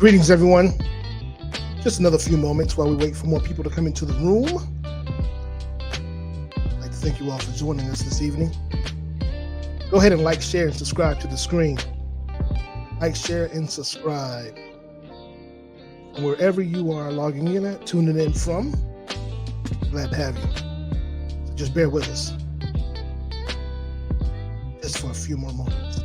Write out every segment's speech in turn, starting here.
Greetings, everyone. Just another few moments while we wait for more people to come into the room. I'd like to thank you all for joining us this evening. Go ahead and like, share, and subscribe to the screen. Like, share, and subscribe. And wherever you are logging in at, tuning in from, glad to have you. So just bear with us. Just for a few more moments.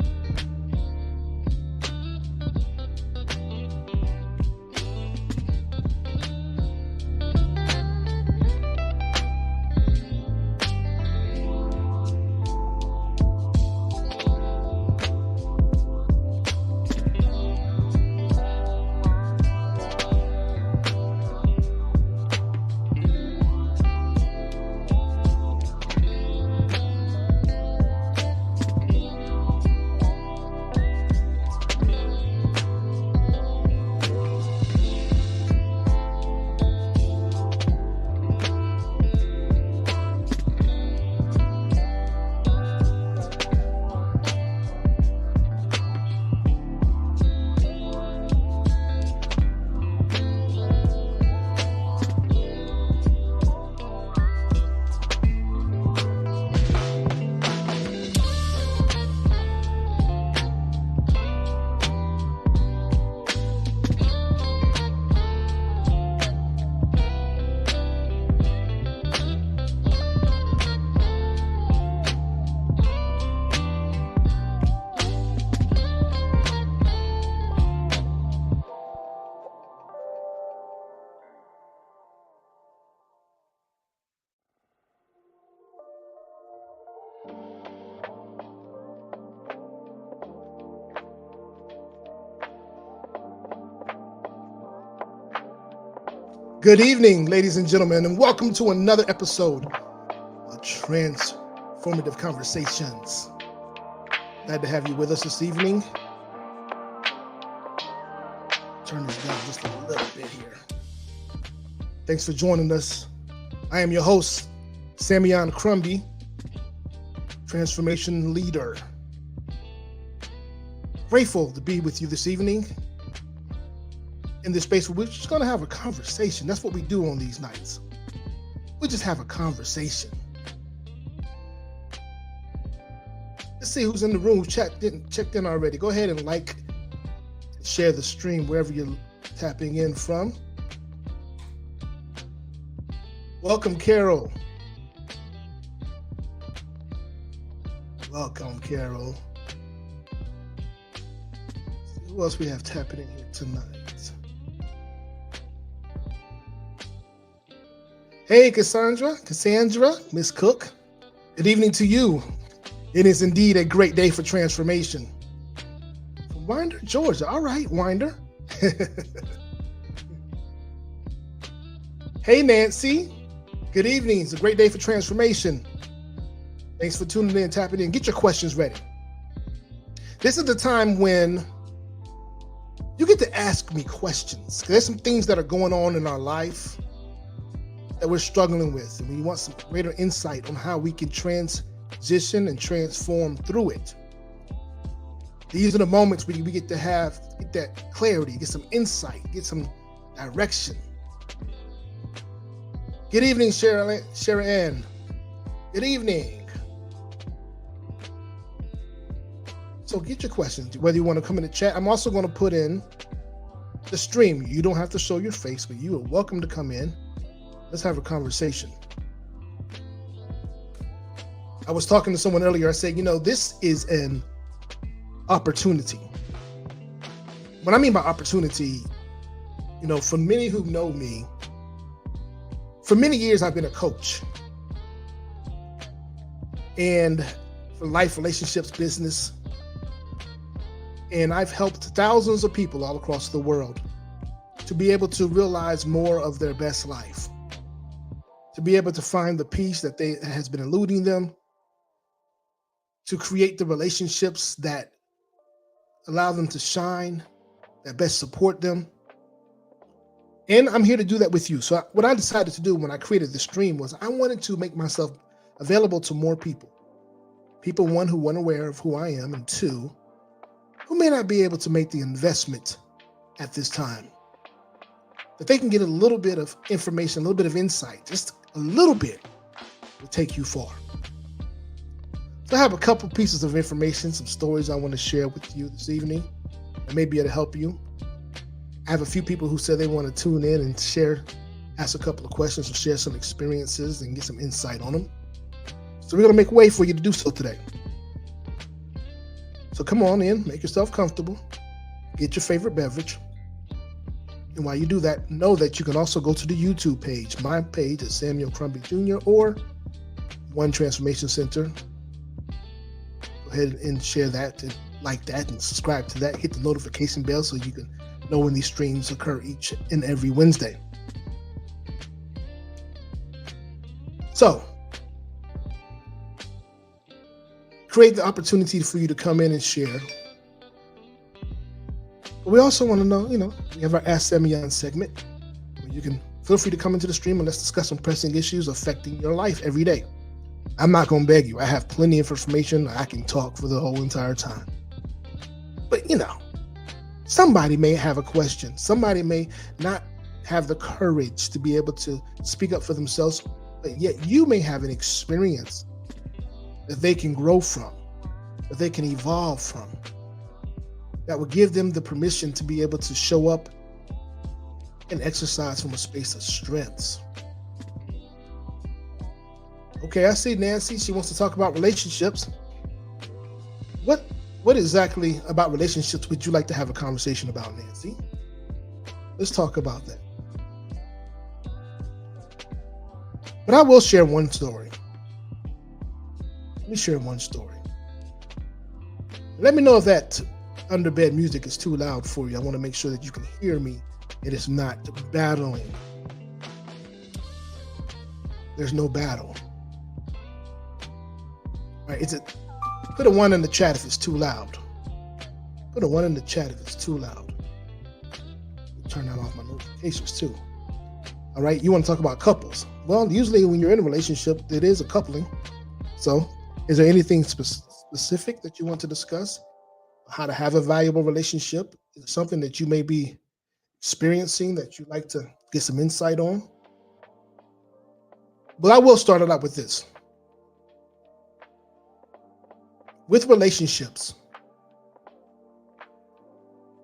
Good evening, ladies and gentlemen, and welcome to another episode of Transformative Conversations. Glad to have you with us this evening. Turn this down just a little bit here. Thanks for joining us. I am your host, Sameon Crumby, transformation leader. Grateful to be with you this evening in this space where we're just going to have a conversation. That's what we do on these nights. We just have a conversation. Let's see who's in the room, checked in already. Go ahead and like, share the stream wherever you're tapping in from. Welcome, Carol. Welcome, Carol. Who else we have tapping in here tonight? Hey, Cassandra, Miss Cook. Good evening to you. It is indeed a great day for transformation. From Winder, Georgia. All right, Winder. Hey, Nancy. Good evening. It's a great day for transformation. Thanks for tuning in, tapping in. Get your questions ready. This is the time when you get to ask me questions. There's some things that are going on in our life that we're struggling with, and we want some greater insight on how we can transition and transform through it. These are the moments where we get to get that clarity, get some insight, get some direction. Good evening, Sharon. Good evening. So get your questions, whether you want to come in the chat. I'm also going to put in the stream. You don't have to show your face, but you are welcome to come in. Let's have a conversation. I was talking to someone earlier. I said, this is an opportunity. What I mean by opportunity, for many who know me, for many years I've been a coach. And for life, relationships, business. And I've helped thousands of people all across the world to be able to realize more of their best life. To be able to find the peace that has been eluding them, to create the relationships that allow them to shine, that best support them. And I'm here to do that with you. So what I decided to do when I created the stream was I wanted to make myself available to more people. People, one, who weren't aware of who I am, and two, who may not be able to make the investment at this time. That they can get a little bit of information, a little bit of insight, just a little bit will take you far. So I have a couple pieces of information, some stories I want to share with you this evening that may be able to help you. I have a few people who said they want to tune in and ask a couple of questions or share some experiences and get some insight on them. So we're going to make way for you to do so today. So come on in, make yourself comfortable, get your favorite beverage. And while you do that, know that you can also go to the YouTube page. My page is Sameon Crumby Jr. or One Transformation Center. Go ahead and share that and like that and subscribe to that. Hit the notification bell so you can know when these streams occur each and every Wednesday. So, create the opportunity for you to come in and share. But we also want to know, we have our Ask Sameon segment where you can feel free to come into the stream and let's discuss some pressing issues affecting your life every day. I'm not going to beg you. I have plenty of information. I can talk for the whole entire time. But, somebody may have a question. Somebody may not have the courage to be able to speak up for themselves, but yet you may have an experience that they can grow from, that they can evolve from, that will give them the permission to be able to show up and exercise from a space of strengths. Okay, I see Nancy. She wants to talk about relationships. What exactly about relationships would you like to have a conversation about, Nancy? Let's talk about that. But I will share one story. Let me share one story. Let me know if that underbed music is too loud for you. I want to make sure that you can hear me. It is not battling there's no battle. Right? Put a 1 in the chat if it's too loud. Put a 1 in the chat if it's too loud. Turn that off my notifications too. All right, you want to talk about couples? Well, usually when you're in a relationship, it is a coupling. So, is there anything specific that you want to discuss? How to have a valuable relationship? Is it something that you may be experiencing that you'd like to get some insight on? But I will start it out with this. With relationships,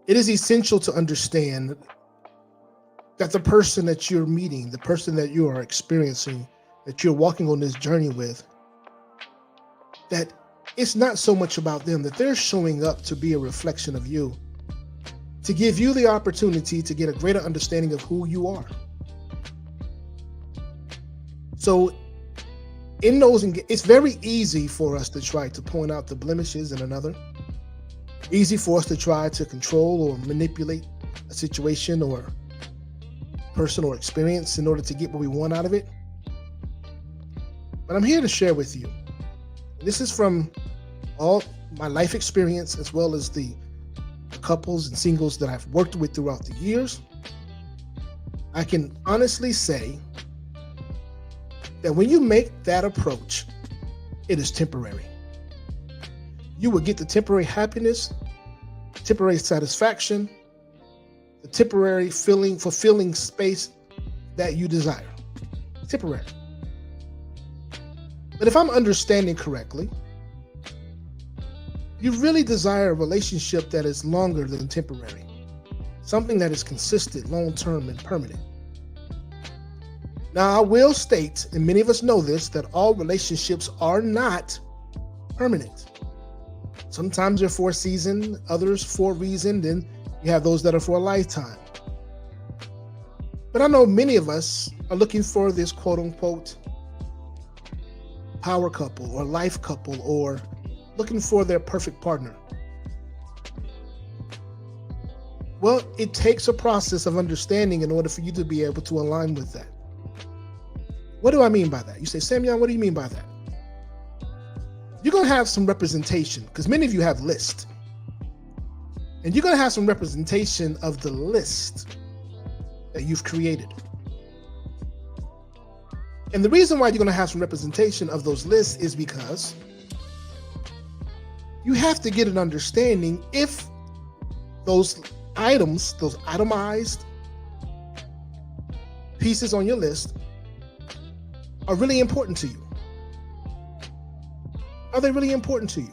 it is essential to understand that the person that you're meeting, the person that you are experiencing, that you're walking on this journey with, that it's not so much about them, that they're showing up to be a reflection of you, to give you the opportunity to get a greater understanding of who you are. So it's very easy for us to try to point out the blemishes in another. Easy for us to try to control or manipulate a situation or person or experience in order to get what we want out of it. But I'm here to share with you. This is from all my life experience, as well as the couples and singles that I've worked with throughout the years. I can honestly say that when you make that approach, it is temporary. You will get the temporary happiness, temporary satisfaction, the temporary fulfilling space that you desire. Temporary. But if I'm understanding correctly, you really desire a relationship that is longer than temporary. Something that is consistent, long-term, and permanent. Now, I will state, and many of us know this, that all relationships are not permanent. Sometimes they're for a season, others for a reason, then you have those that are for a lifetime. But I know many of us are looking for this quote-unquote power couple or life couple, or looking for their perfect partner. Well, it takes a process of understanding in order for you to be able to align with that. What do I mean by that? You say, Sameon, what do you mean by that? You're going to have some representation, because many of you have lists. And you're going to have some representation of the list that you've created. And the reason why you're going to have some representation of those lists is because you have to get an understanding if those items, those itemized pieces on your list are really important to you. Are they really important to you?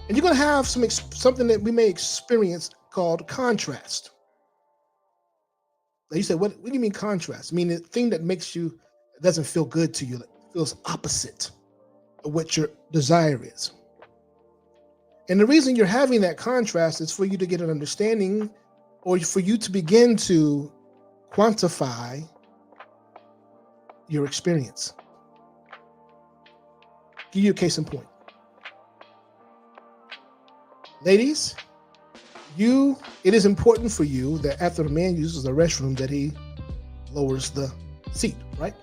And you're going to have something that we may experience called contrast. Now you say, what do you mean contrast? I mean, the thing that doesn't feel good to you, that feels opposite of what your desire is. And the reason you're having that contrast is for you to get an understanding, or for you to begin to quantify your experience. Give you a case in point. Ladies, it is important for you that after the man uses the restroom that he lowers the seat, right?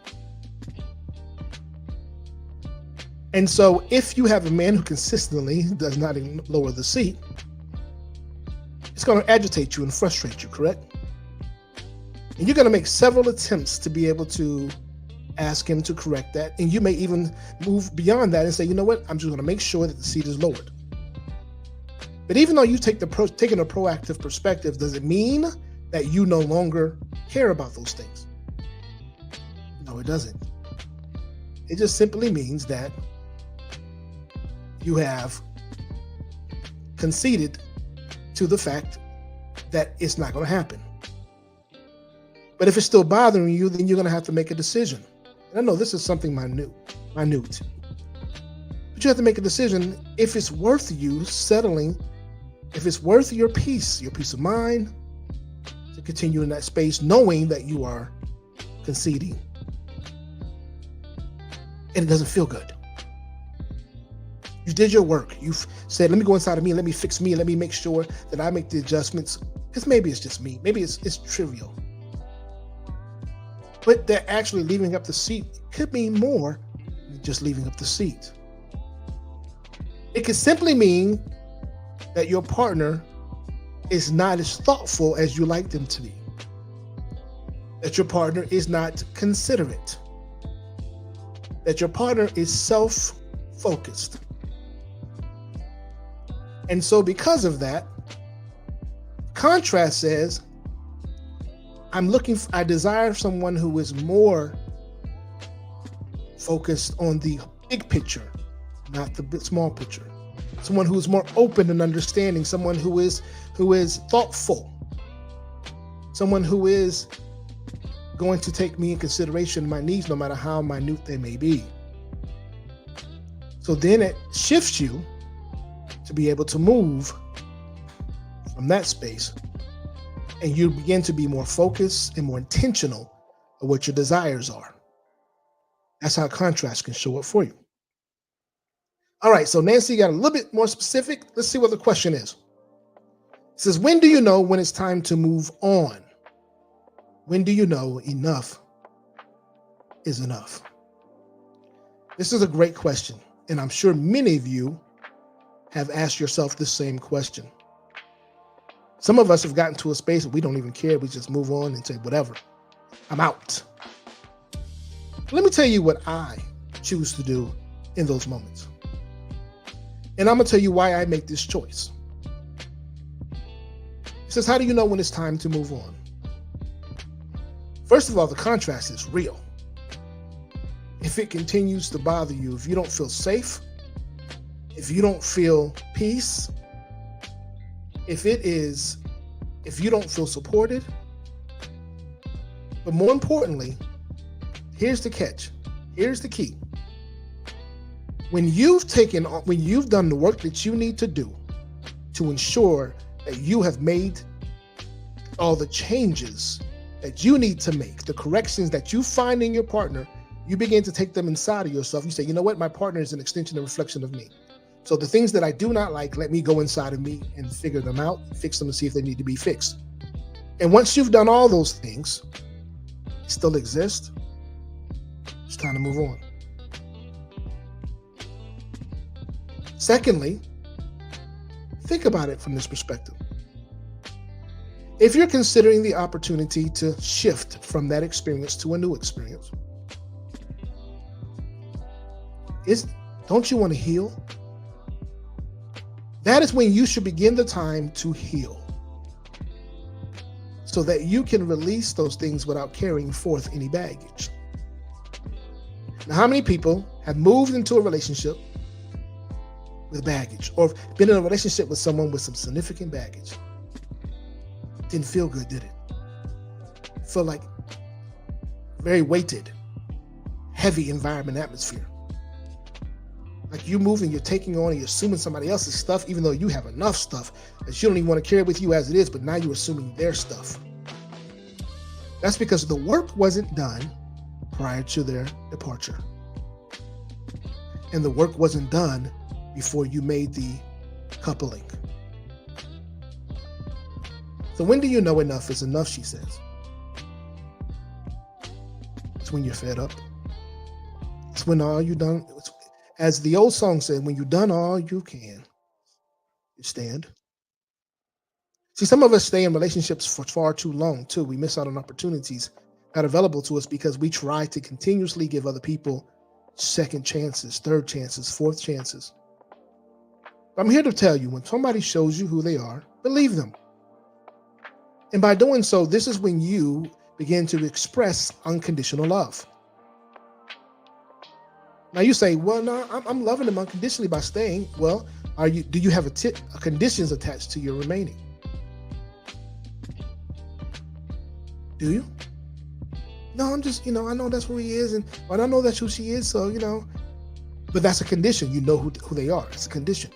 And so if you have a man who consistently does not lower the seat, it's going to agitate you and frustrate you, correct? And you're going to make several attempts to be able to ask him to correct that. And you may even move beyond that and say, you know what, I'm just going to make sure that the seat is lowered. But even though you taking a proactive perspective, does it mean that you no longer care about those things? No, it doesn't. It just simply means that you have conceded to the fact that it's not going to happen. But if it's still bothering you, then you're going to have to make a decision. And I know this is something minute. But you have to make a decision if it's worth you settling, if it's worth your peace of mind, to continue in that space, knowing that you are conceding. And it doesn't feel good. You did your work. You've said, let me go inside of me, let me fix me, let me make sure that I make the adjustments. Because maybe it's just me. Maybe it's trivial. but that actually leaving up the seat could mean more than just leaving up the seat. It could simply mean that your partner is not as thoughtful as you like them to be, that your partner is not considerate, that your partner is self-focused. And so because of that, contrast says, I desire someone who is more focused on the big picture, not the small picture. Someone who is more open and understanding, someone who is thoughtful, someone who is going to take me in consideration, my needs, no matter how minute they may be. So then it shifts you to be able to move from that space, and you begin to be more focused and more intentional of what your desires are. That's how contrast can show up for you. All right, so Nancy got a little bit more specific. Let's see what the question is. It says, when do you know when it's time to move on? When do you know enough is enough? This is a great question, and I'm sure many of you have asked yourself the same question. Some of us have gotten to a space where we don't even care. We just move on and say, whatever, I'm out. Let me tell you what I choose to do in those moments. And I'm going to tell you why I make this choice. It says, how do you know when it's time to move on? First of all, the contrast is real. If it continues to bother you, if you don't feel safe, if you don't feel peace, if you don't feel supported, but more importantly, here's the catch, here's the key. When you've done the work that you need to do to ensure that you have made all the changes that you need to make, the corrections that you find in your partner, you begin to take them inside of yourself. You say, you know what, my partner is an extension and reflection of me. So the things that I do not like, let me go inside of me and figure them out, fix them and see if they need to be fixed. And once you've done all those things, still exist, it's time to move on. Secondly, think about it from this perspective. If you're considering the opportunity to shift from that experience to a new experience, don't you want to heal? That is when you should begin the time to heal, so that you can release those things without carrying forth any baggage. Now, how many people have moved into a relationship with baggage, or been in a relationship with someone with some significant baggage? Didn't feel good, did it? Feel like very weighted, heavy environment atmosphere. Like you moving, you're taking on and you're assuming somebody else's stuff, even though you have enough stuff that you don't even want to carry with you as it is, but now you're assuming their stuff. That's because the work wasn't done prior to their departure. And the work wasn't done before you made the coupling. So when do you know enough is enough, she says? It's when you're fed up. It's when all you done, as the old song said, when you've done all you can, you stand. See, some of us stay in relationships for far too long, too. We miss out on opportunities that are available to us because we try to continuously give other people second chances, third chances, fourth chances. I'm here to tell you, when somebody shows you who they are, believe them. And by doing so, this is when you begin to express unconditional love. Now you say, well, no, I'm loving them unconditionally by staying. Well, do you have conditions attached to your remaining? Do you? No, I'm just, I know that's who he is, but I know that's who she is, so, but that's a condition. You know who they are. It's a condition.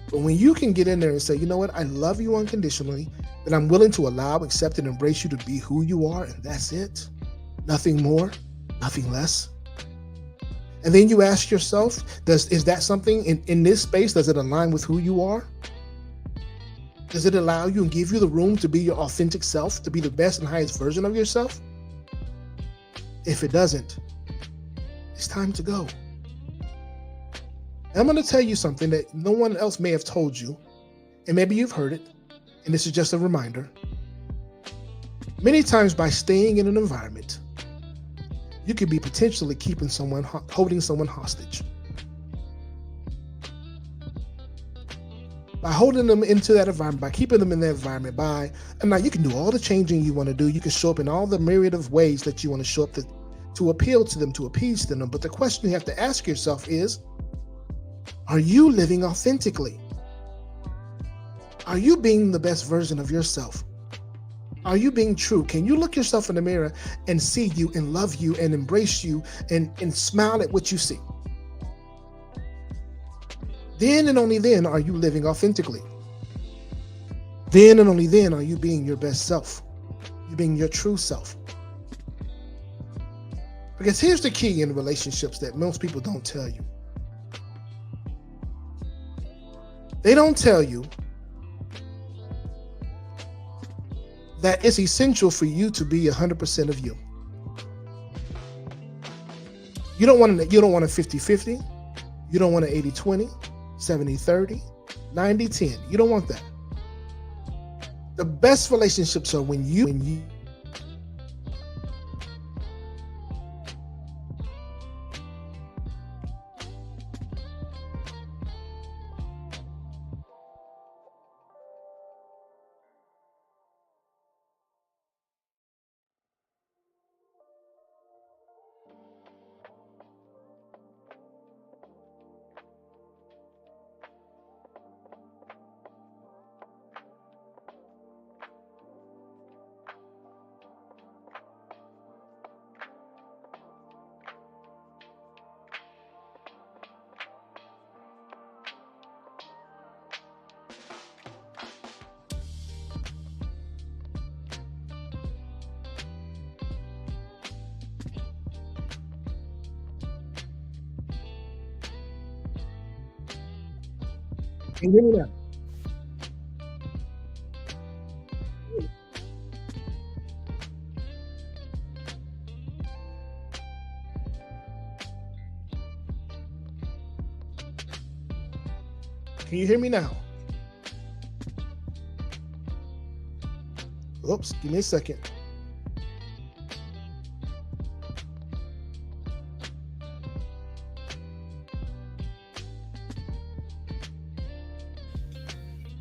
But when you can get in there and say, you know what, I love you unconditionally, that I'm willing to allow, accept, and embrace you to be who you are, and that's it. Nothing more, nothing less. And then you ask yourself, is that something in this space, does it align with who you are? Does it allow you and give you the room to be your authentic self, to be the best and highest version of yourself? If it doesn't, it's time to go. I'm going to tell you something that no one else may have told you, and maybe you've heard it, and this is just a reminder. Many times by staying in an environment, you could be potentially keeping someone, holding someone hostage. By holding them into that environment, by keeping them in that environment, and now you can do all the changing you want to do. You can show up in all the myriad of ways that you want to show up to appeal to them, to appease them. But the question you have to ask yourself is, are you living authentically? Are you being the best version of yourself? Are you being true? Can you look yourself in the mirror and see you and love you and embrace you and smile at what you see? Then and only then are you living authentically. Then and only then are you being your best self. You're being your true self. Because here's the key in relationships that most people don't tell you. They don't tell you that it's essential for you to be 100% of you. You don't want a 50-50. You don't want an 80-20, 70-30, 90-10. You don't want that. The best relationships are when you can you hear me now? Can you hear me now? Oops, give me a second.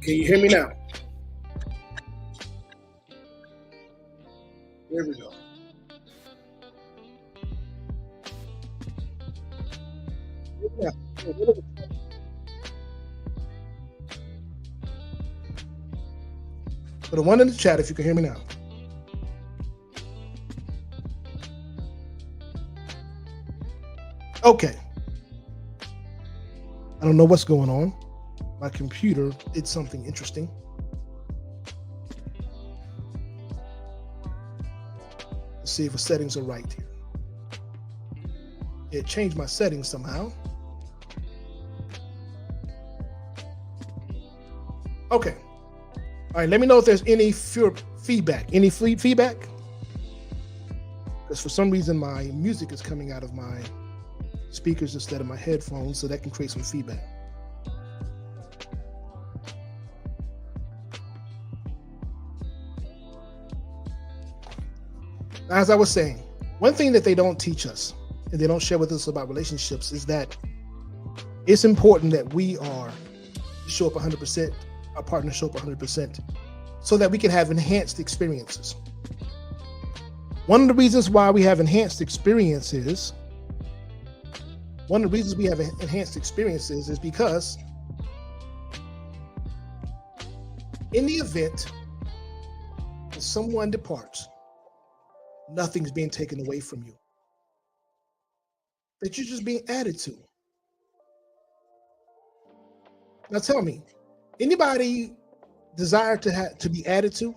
Can you hear me now? There we go. Yeah. Put a 1 in the chat if you can hear me now. Okay. I don't know what's going on. My computer did something interesting. Let's see if the settings are right here. It changed my settings somehow. Okay. All right, let me know if there's any feedback. Any feedback? Because for some reason my music is coming out of my speakers instead of my headphones, so that can create some feedback. As I was saying, one thing that they don't teach us and they don't share with us about relationships is that it's important that we show up 100%, our partner show up 100%, so that we can have enhanced experiences. One of the reasons why we have enhanced experiences, is because in the event that someone departs, nothing's being taken away from you. That you're just being added to. Now tell me, anybody desire to be added to?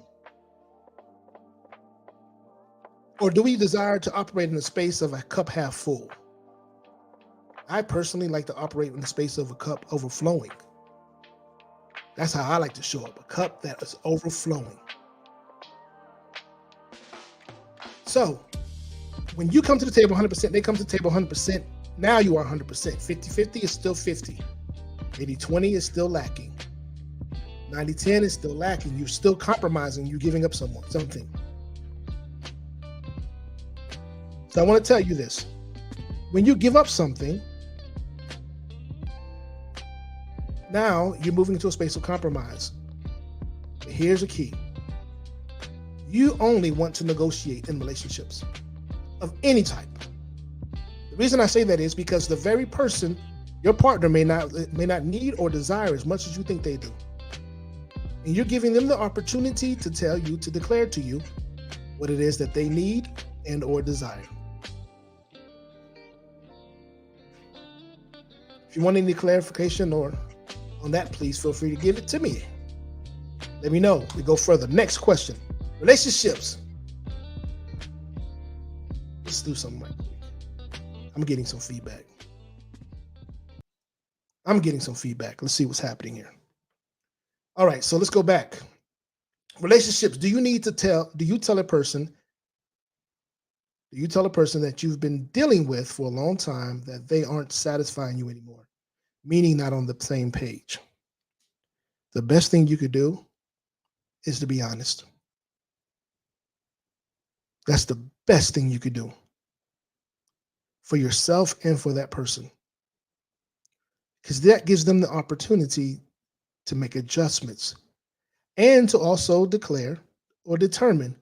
Or do we desire to operate in the space of a cup half full? I personally like to operate in the space of a cup overflowing. That's how I like to show up, a cup that is overflowing. So, When you come to the table 100%, they come to the table 100%. Now you are 100%. 50-50 is still 50. 80-20 is still lacking. 90-10 is still lacking. You're still compromising. You're giving up something. So I want to tell you this. When you give up something, now you're moving into a space of compromise. But here's the key. You only want to negotiate in relationships of any type. The reason I say that is because the very person, your partner, may not need or desire as much as you think they do. And you're giving them the opportunity to tell you, to declare to you what it is that they need and or desire. If you want any clarification or on that, please feel free to give it to me. Let me know. We go further. Next question. Relationships. Let's do something right quick. I'm getting some feedback. Let's see what's happening here. All right, so let's go back. Relationships. Do you tell a person that you've been dealing with for a long time that they aren't satisfying you anymore, meaning not on the same page? The best thing you could do is to be honest. That's the best thing you could do for yourself and for that person, because that gives them the opportunity to make adjustments and to also declare or determine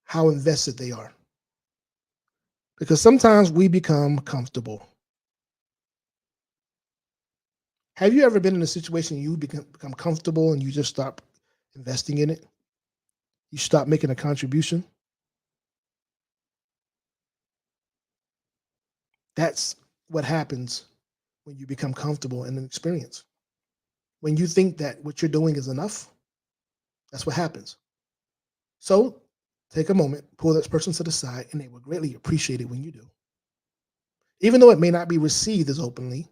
how invested they are. Because sometimes we become comfortable. Have you ever been in a situation you become comfortable and you just stop investing in it? You stop making a contribution? That's what happens when you become comfortable in an experience. When you think that what you're doing is enough, that's what happens. So take a moment, pull this person to the side, and they will greatly appreciate it when you do. Even though it may not be received as openly,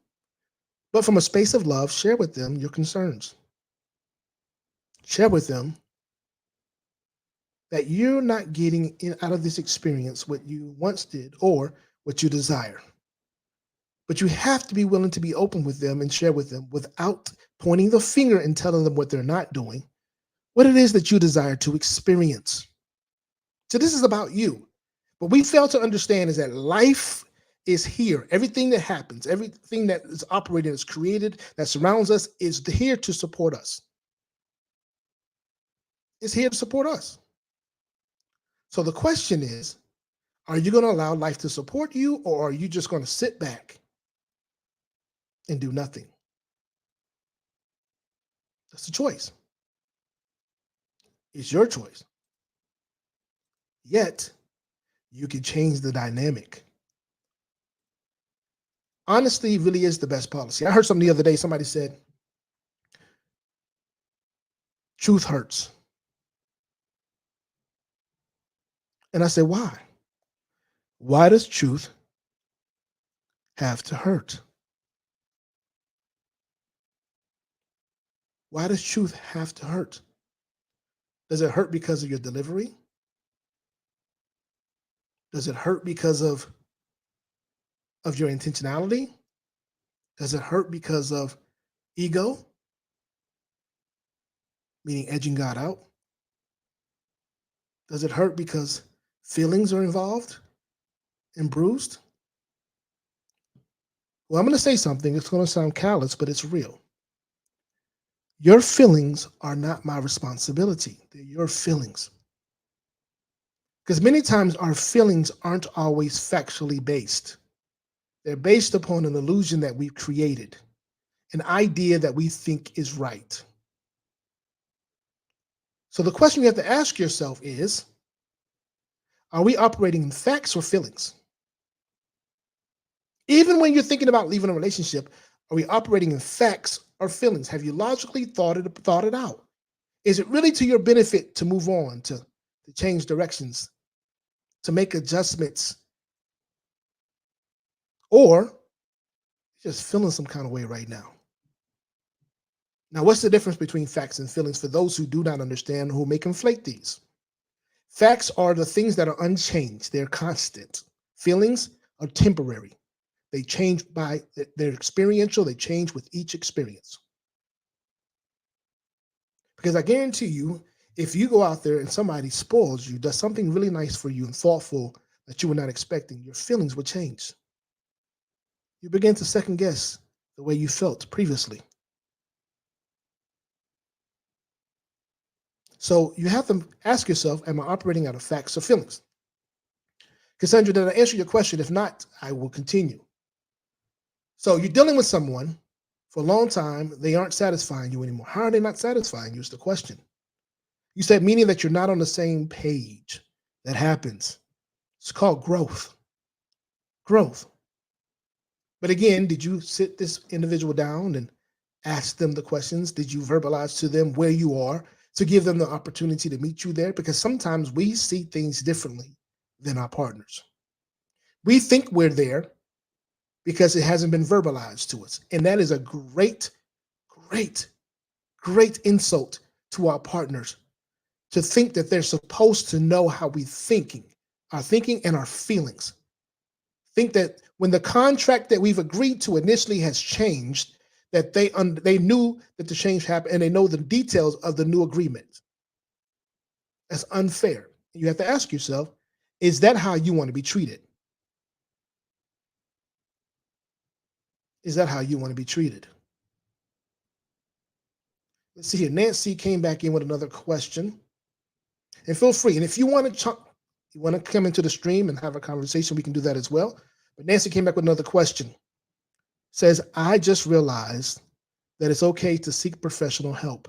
but from a space of love, share with them your concerns. Share with them that you're not getting out of this experience what you once did or what you desire. But you have to be willing to be open with them and share with them without pointing the finger and telling them what they're not doing, what it is that you desire to experience. So this is about you. What we fail to understand is that life is here. Everything that happens, everything that is operating, is created, that surrounds us, is here to support us. It's here to support us. So the question is, are you going to allow life to support you, or are you just going to sit back and do nothing? That's the choice. It's your choice. Yet, you can change the dynamic. Honesty really is the best policy. I heard something the other day. Somebody said, truth hurts. And I said, why? Why does truth have to hurt? Why does truth have to hurt? Does it hurt because of your delivery? Does it hurt because of your intentionality? Does it hurt because of ego? Meaning edging God out? Does it hurt because feelings are involved and bruised? Well, I'm going to say something. It's going to sound callous, but it's real. Your feelings are not my responsibility. They're your feelings. Because many times our feelings aren't always factually based. They're based upon an illusion that we've created, an idea that we think is right. So the question you have to ask yourself is, are we operating in facts or feelings? Even when you're thinking about leaving a relationship, are we operating in facts or feelings? Have you logically thought it out? Is it really to your benefit to move on, to change directions, to make adjustments, or just feeling some kind of way right now? Now, what's the difference between facts and feelings for those who do not understand, who may conflate these? Facts are the things that are unchanged, they're constant. Feelings are temporary. They change by their experiential, they change with each experience. Because I guarantee you, if you go out there and somebody spoils you, does something really nice for you and thoughtful that you were not expecting, your feelings will change. You begin to second guess the way you felt previously. So you have to ask yourself, am I operating out of facts or feelings? Cassandra, did I answer your question? If not, I will continue. So you're dealing with someone for a long time, they aren't satisfying you anymore. How are they not satisfying you is the question. You said meaning that you're not on the same page. That happens. It's called growth. Growth. But again, did you sit this individual down and ask them the questions? Did you verbalize to them where you are to give them the opportunity to meet you there? Because sometimes we see things differently than our partners. We think we're there because it hasn't been verbalized to us. And that is a great, great, great insult to our partners to think that they're supposed to know how we thinking, our thinking and our feelings. Think that when the contract that we've agreed to initially has changed, that they knew that the change happened and they know the details of the new agreement. That's unfair. You have to ask yourself, is that how you want to be treated? Is that how you want to be treated? Let's see here. Nancy came back in with another question. And feel free. And if you want to come into the stream and have a conversation, we can do that as well. But Nancy came back with another question. Says, I just realized that it's okay to seek professional help.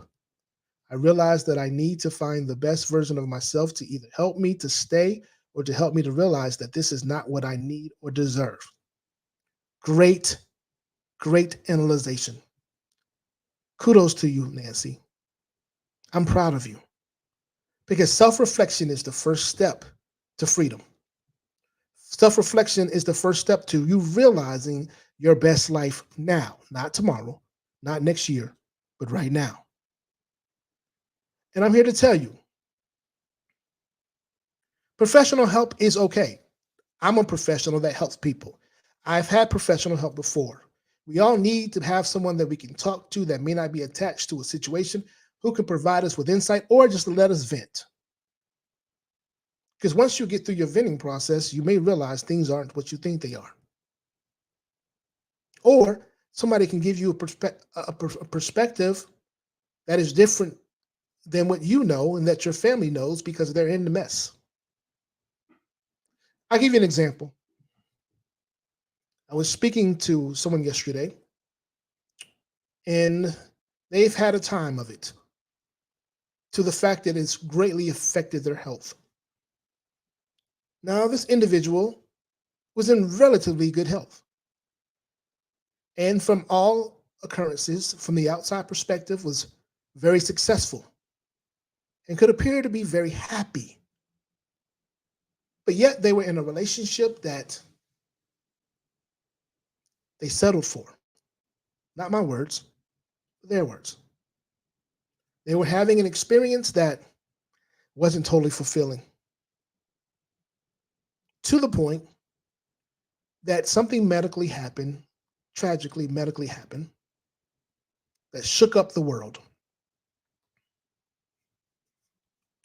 I realized that I need to find the best version of myself to either help me to stay or to help me to realize that this is not what I need or deserve. Great, great analyzation. Kudos to you, Nancy. I'm proud of you. Because self-reflection is the first step to freedom. Self-reflection is the first step to you realizing your best life now, not tomorrow, not next year, but right now. And I'm here to tell you, professional help is okay. I'm a professional that helps people. I've had professional help before. We all need to have someone that we can talk to that may not be attached to a situation, who can provide us with insight or just let us vent. Because once you get through your venting process, you may realize things aren't what you think they are. Or somebody can give you a perspective that is different than what you know and that your family knows because they're in the mess. I'll give you an example. I was speaking to someone yesterday, and they've had a time of it, to the fact that it's greatly affected their health. Now, this individual was in relatively good health. And from all occurrences, from the outside perspective, was very successful and could appear to be very happy. But yet they were in a relationship that they settled for. Not my words, their words. They were having an experience that wasn't totally fulfilling, to the point that something medically happened, tragically medically happened, that shook up the world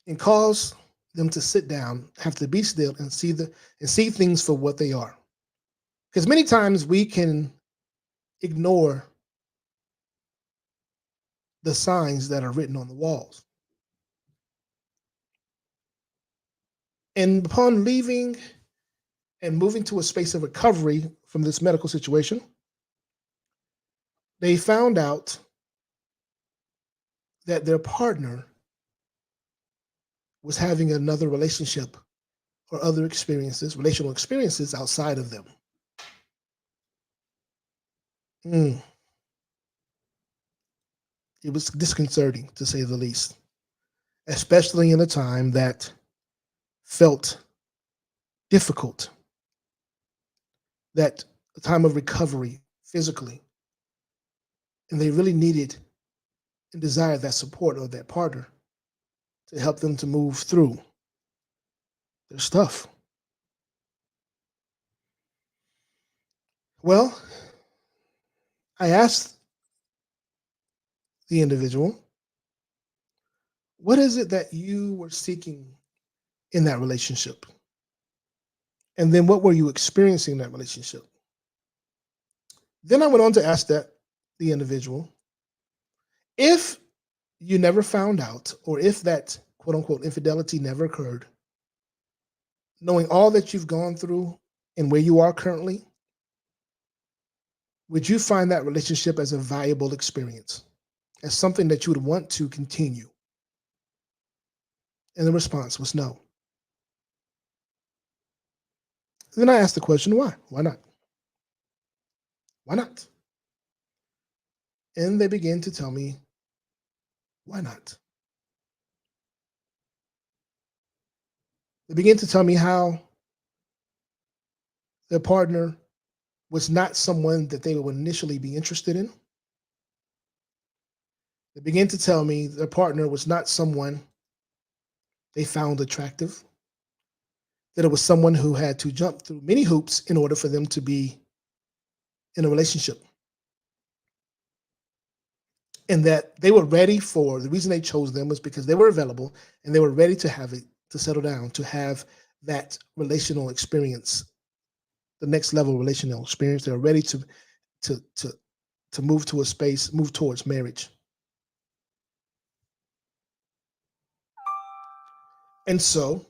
and caused them to sit down, have to be still, and see things for what they are. Because many times we can ignore the signs that are written on the walls. And upon leaving and moving to a space of recovery from this medical situation, they found out that their partner was having another relationship or other experiences, relational experiences outside of them. It was disconcerting, to say the least, especially in a time that felt difficult, that time of recovery physically. And they really needed and desired that support of that partner to help them to move through. There's stuff. Well, I asked the individual, what is it that you were seeking in that relationship? And then what were you experiencing in that relationship? Then I went on to ask the individual, if you never found out, or if that quote unquote infidelity never occurred, knowing all that you've gone through and where you are currently, would you find that relationship as a valuable experience, as something that you would want to continue? And the response was no. And then I asked the question, why? Why not? Why not? And they began to tell me, why not? They began to tell me how their partner was not someone that they would initially be interested in. They began to tell me their partner was not someone they found attractive, that it was someone who had to jump through many hoops in order for them to be in a relationship. And that they were ready for the reason they chose them was because they were available and they were ready to have it, to settle down, to have that relational experience, the next level relational experience. They were ready to to to move to a space, move towards marriage. And so,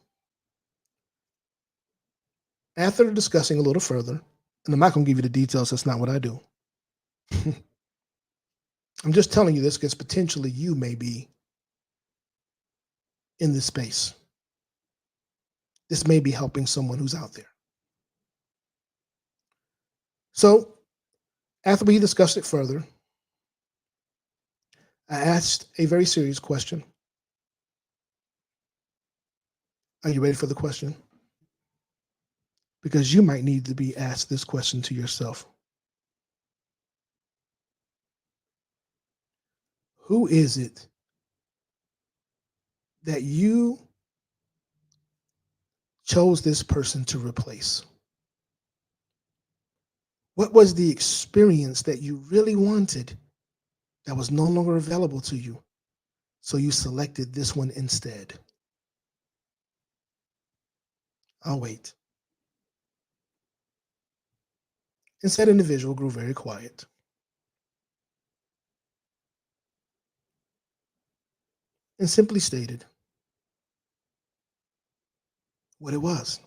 after discussing a little further, and I'm not going to give you the details, that's not what I do. I'm just telling you this because potentially you may be in this space. This may be helping someone who's out there. So, after we discussed it further, I asked a very serious question. Are you ready for the question? Because you might need to be asked this question to yourself. Who is it that you chose this person to replace? What was the experience that you really wanted that was no longer available to you? So you selected this one instead. I'll wait. And said individual grew very quiet and simply stated what it was.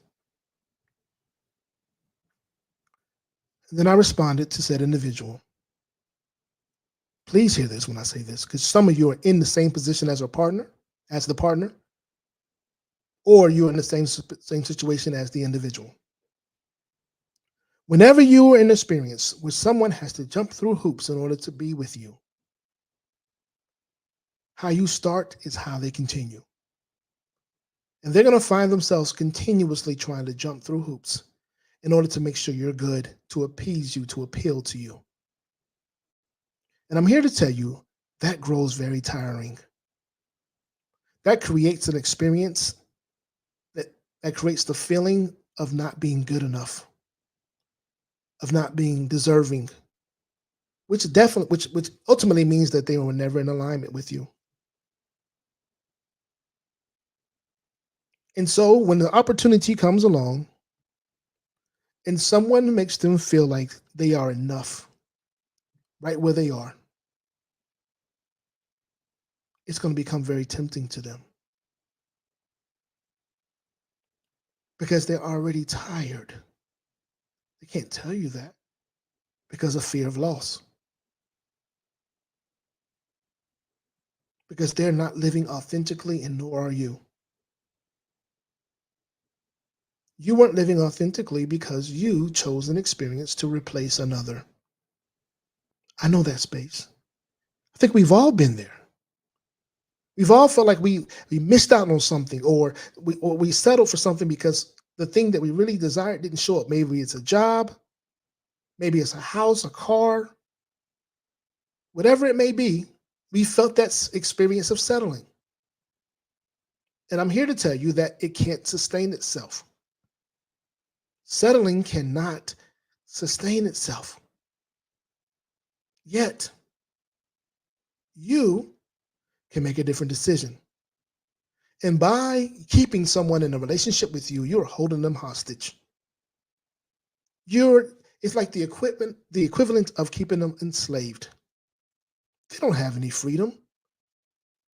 And then I responded to said individual. Please hear this when I say this, because some of you are in the same position as the partner, or you're in the same situation as the individual. Whenever you are in an experience where someone has to jump through hoops in order to be with you, how you start is how they continue. And they're going to find themselves continuously trying to jump through hoops in order to make sure you're good, to appease you, to appeal to you. And I'm here to tell you that grows very tiring. That creates an experience that creates the feeling of not being good enough, of not being deserving, which ultimately means that they were never in alignment with you. And so when the opportunity comes along and someone makes them feel like they are enough right where they are, it's going to become very tempting to them because they're already tired. They can't tell you that because of fear of loss, because they're not living authentically, and nor are you. You weren't living authentically because you chose an experience to replace another. I know that space. I think we've all been there. We've all felt like we missed out on something, or we settled for something because the thing that we really desired didn't show up. Maybe it's a job, maybe it's a house, a car, whatever it may be. We felt that experience of settling. And I'm here to tell you that it can't sustain itself. Settling cannot sustain itself. Yet, you can make a different decision. And by keeping someone in a relationship with you, you're holding them hostage. You're it's like the equivalent of keeping them enslaved. They don't have any freedom.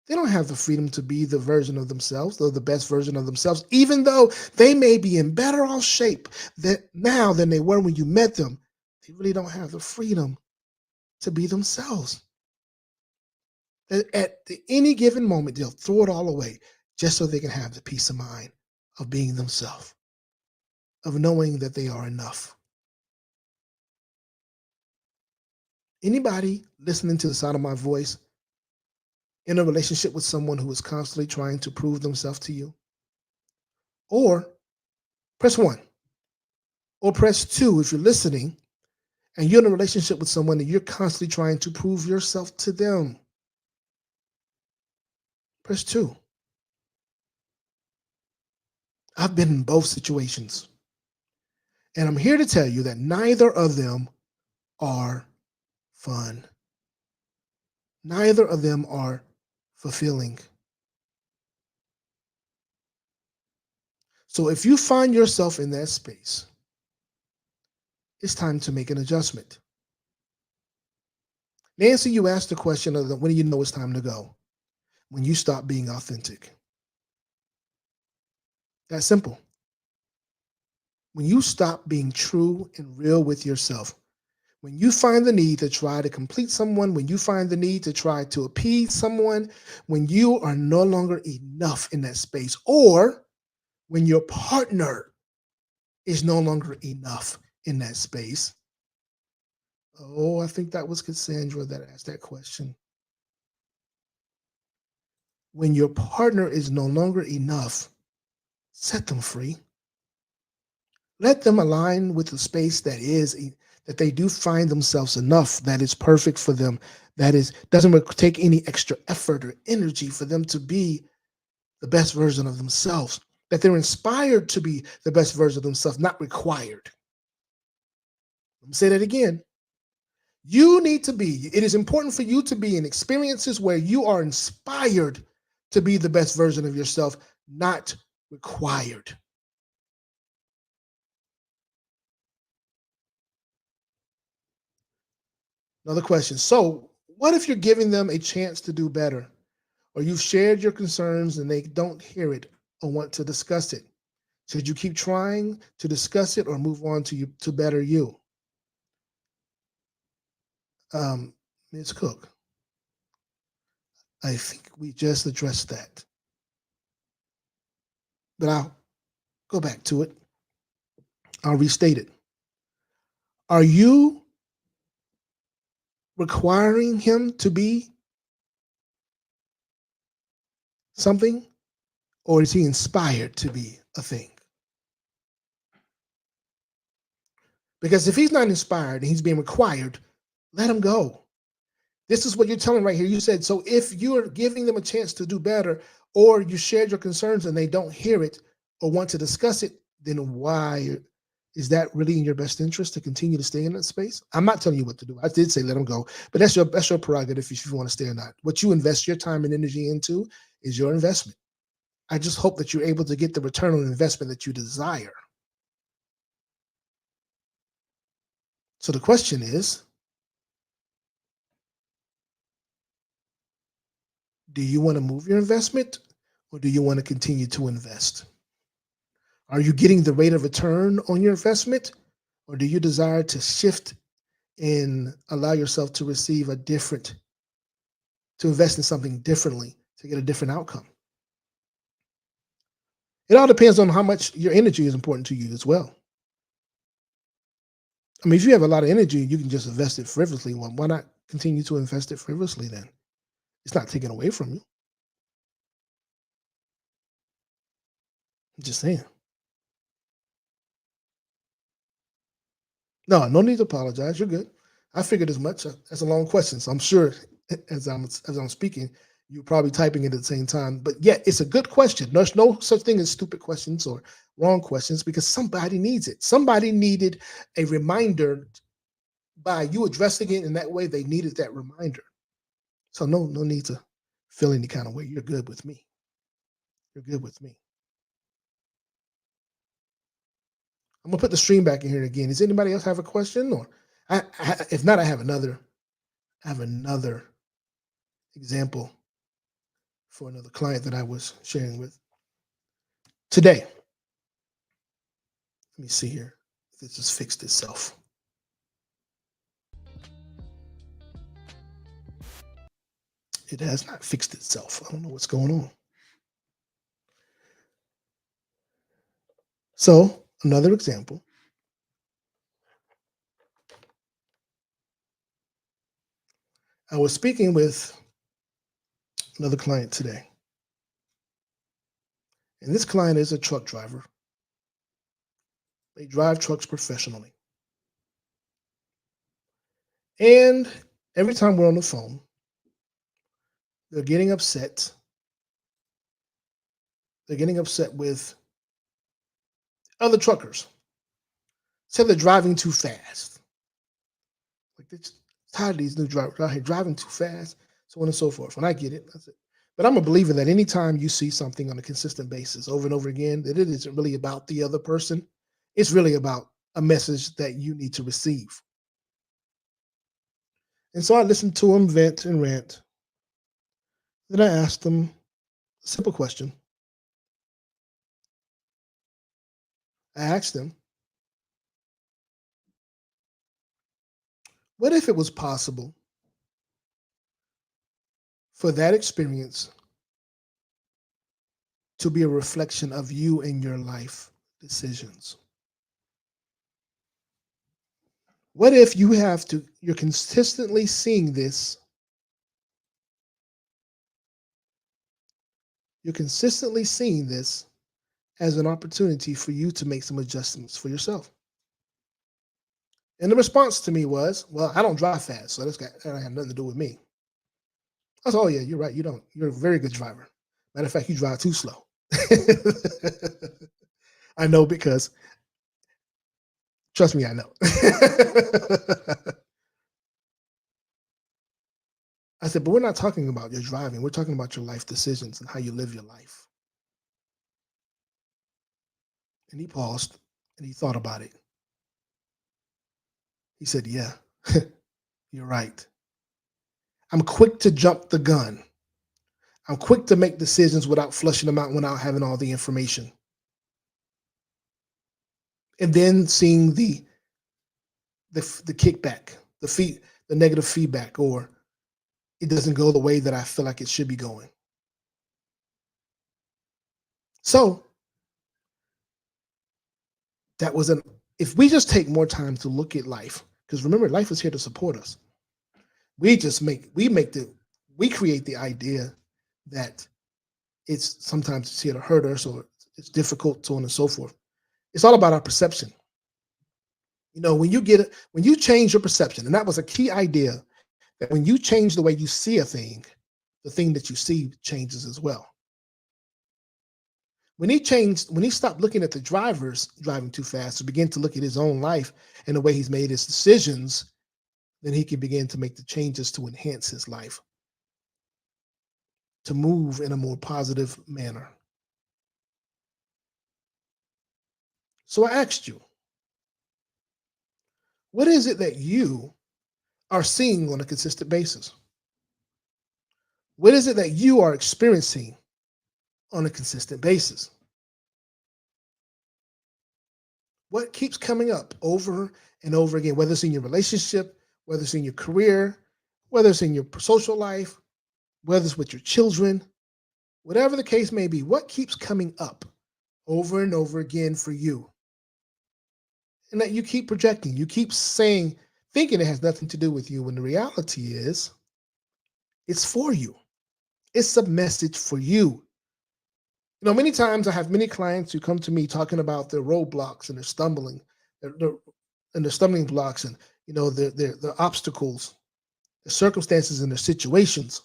They don't have the freedom to be the version of themselves or the best version of themselves, even though they may be in better off shape now than they were when you met them. They really don't have the freedom to be themselves. Any given moment, they'll throw it all away just so they can have the peace of mind of being themselves, of knowing that they are enough. Anybody listening to the sound of my voice in a relationship with someone who is constantly trying to prove themselves to you? Or press one, or press two if you're listening and you're in a relationship with someone and you're constantly trying to prove yourself to them. Press two. I've been in both situations. And I'm here to tell you that neither of them are fun. Neither of them are fulfilling. So if you find yourself in that space, it's time to make an adjustment. Nancy, you asked the question of when do you know it's time to go? When you stop being authentic. That's simple. When you stop being true and real with yourself, when you find the need to try to complete someone, when you find the need to try to appease someone, when you are no longer enough in that space, or when your partner is no longer enough in that space. Oh, I think that was Cassandra that asked that question. When your partner is no longer enough, set them free. Let them align with the space that they do find themselves enough, that is perfect for them, that is doesn't take any extra effort or energy for them to be the best version of themselves, that they're inspired to be the best version of themselves, not required. Let me say that again. It is important for you to be in experiences where you are inspired to be the best version of yourself, not required. Another question. So, what if you're giving them a chance to do better, or you've shared your concerns and they don't hear it or want to discuss it? Should you keep trying to discuss it or move on to better you? Ms. Cook, I think we just addressed that, but I'll go back to it. I'll restate it. Are you requiring him to be something, or is he inspired to be a thing? Because if he's not inspired and he's being required, let him go. This is what you're telling right here. You said, so if you're giving them a chance to do better, or you shared your concerns and they don't hear it or want to discuss it, then why is that really in your best interest to continue to stay in that space? I'm not telling you what to do. I did say let them go, but that's your prerogative if you want to stay or not. What you invest your time and energy into is your investment. I just hope that you're able to get the return on investment that you desire. So the question is, do you want to move your investment, or do you want to continue to invest? Are you getting the rate of return on your investment, or do you desire to shift and allow yourself to to invest in something differently to get a different outcome? It all depends on how much your energy is important to you as well. I mean, if you have a lot of energy, you can just invest it frivolously. Well, why not continue to invest it frivolously then? It's not taken away from you. I'm just saying. No, no need to apologize. You're good. I figured as much. That's a long question, so I'm sure as I'm speaking, You're probably typing it at the same time. But yeah, it's a good question. There's no such thing as stupid questions or wrong questions because somebody needs it. Somebody needed a reminder by you addressing it in that way. They needed that reminder. So no need to feel any kind of way. You're good with me. You're good with me. I'm gonna put the stream back in here again. Does anybody else have a question? Or if not, I have another example for another client that I was sharing with today. Let me see here. This has fixed itself. It has not fixed itself. I don't know what's going on. So, another example. I was speaking with another client today. And this client is a truck driver. They drive trucks professionally. And every time we're on the phone, they're getting upset. They're getting upset with other truckers. Say they're driving too fast. Like they're just tired of these new drivers out here driving too fast, so on and so forth. When I get it, that's it. But I'm a believer that anytime you see something on a consistent basis over and over again, that it isn't really about the other person. It's really about a message that you need to receive. And so I listened to him vent and rant. Then I asked him a simple question. I asked him, what if it was possible for that experience to be a reflection of you and your life decisions? What if you're consistently seeing this? You're consistently seeing this as an opportunity for you to make some adjustments for yourself. And the response to me was, well, I don't drive fast, so that has nothing to do with me. I said, oh yeah, you're right. You don't. You're a very good driver. Matter of fact, you drive too slow. I know because, trust me, I know. I said, but we're not talking about your driving. We're talking about your life decisions and how you live your life. And he paused and he thought about it. He said, yeah, you're right. I'm quick to jump the gun. I'm quick to make decisions without flushing them out, without having all the information. And then seeing the kickback, the negative feedback, or it doesn't go the way that I feel like it should be going. So if we just take more time to look at life, because remember, life is here to support us. We create the idea that sometimes it's here to hurt us, or it's difficult, so on and so forth. It's all about our perception. You know, when you change your perception, and that was a key idea, that when you change the way you see a thing, the thing that you see changes as well. When he stopped looking at the drivers driving too fast to begin to look at his own life and the way he's made his decisions, then he can begin to make the changes to enhance his life, to move in a more positive manner. So I asked you, what is it that you are seeing on a consistent basis? What is it that you are experiencing on a consistent basis? What keeps coming up over and over again, whether it's in your relationship, whether it's in your career, whether it's in your social life, whether it's with your children, whatever the case may be, what keeps coming up over and over again for you? And that you keep projecting, you keep saying, thinking it has nothing to do with you, when the reality is it's for you. It's a message for you. You know, many times I have many clients who come to me talking about their roadblocks and their stumbling, and their stumbling blocks, and their obstacles, their circumstances, and their situations.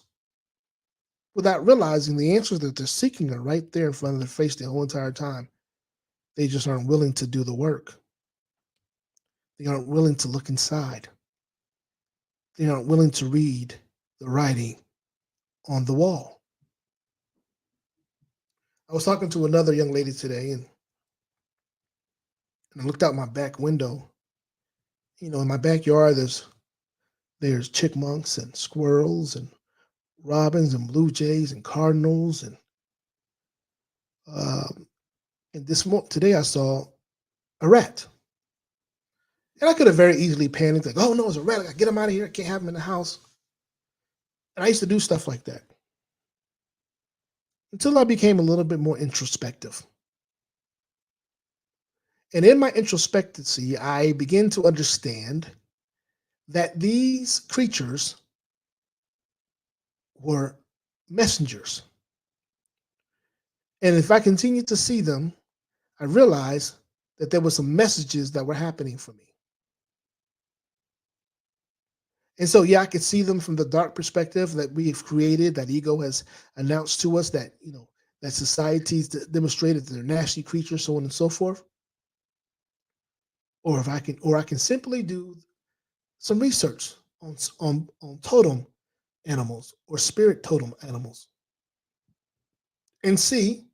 without realizing the answers that they're seeking are right there in front of their face the whole entire time. They just aren't willing to do the work. They aren't willing to look inside. They aren't willing to read the writing on the wall. I was talking to another young lady today, and I looked out my back window. In my backyard, there's chipmunks and squirrels and robins and blue jays and cardinals um, and today I saw a rat. And I could have very easily panicked, like, oh no, it's a rat. I gotta get him out of here. I can't have him in the house. And I used to do stuff like that until I became a little bit more introspective. And in my introspectancy, I began to understand that these creatures were messengers. And if I continued to see them, I realized that there were some messages that were happening for me. And so, yeah, I could see them from the dark perspective that we've created, that ego has announced to us, that, that society's demonstrated that they're nasty creatures, so on and so forth. Or I can simply do some research on totem animals or spirit totem animals and see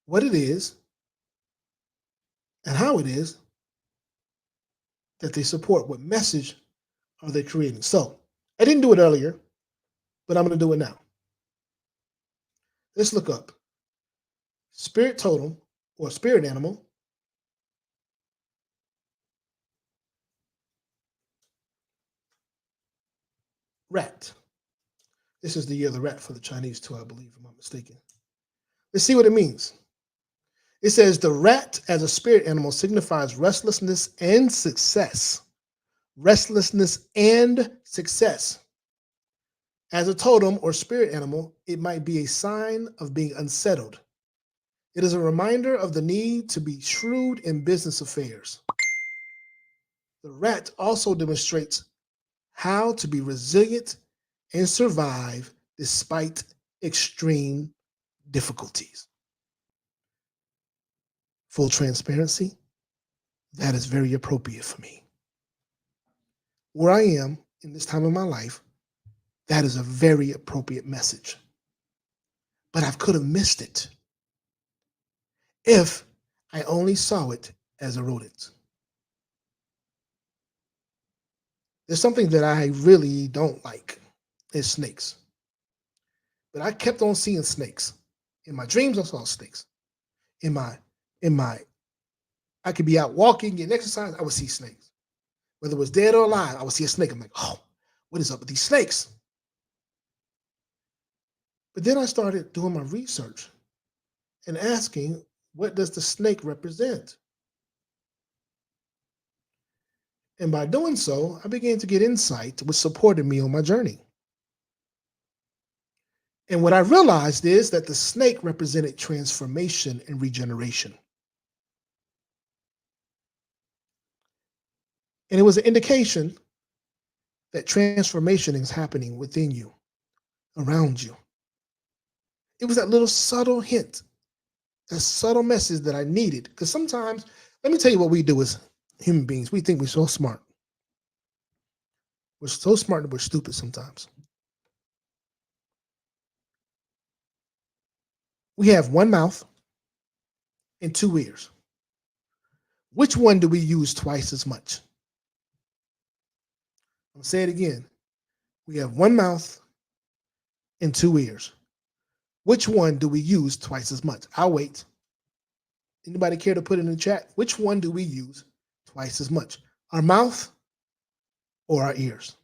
what it is and how it is that they support. What message are they creating? So I didn't do it earlier, but I'm going to do it now. Let's look up spirit totem or spirit animal, rat. This is the year of the rat for the Chinese too, I believe, if I'm not mistaken. Let's see what it means. It says the rat as a spirit animal signifies restlessness and success. Restlessness and success. As a totem or spirit animal, it might be a sign of being unsettled. It is a reminder of the need to be shrewd in business affairs. The rat also demonstrates how to be resilient and survive despite extreme difficulties. Full transparency, that is very appropriate for me. Where I am in this time of my life, that is a very appropriate message. But I could have missed it if I only saw it as a rodent. There's something that I really don't like, is snakes. But I kept on seeing snakes. In my dreams, I saw snakes. In my, I could be out walking, getting exercise, I would see snakes. Whether it was dead or alive, I would see a snake. I'm like, oh, what is up with these snakes? But then I started doing my research and asking, what does the snake represent? And by doing so, I began to get insight which supported me on my journey. And what I realized is that the snake represented transformation and regeneration. And it was an indication that transformation is happening within you, around you. It was that little subtle hint, that subtle message that I needed. Because sometimes, let me tell you what we do as human beings. We think we're so smart. We're so smart that we're stupid sometimes. We have one mouth and two ears. Which one do we use twice as much? I'll say it again. We have one mouth and two ears. Which one do we use twice as much? I'll wait. Anybody care to put it in the chat? Which one do we use twice as much? Our mouth or our ears?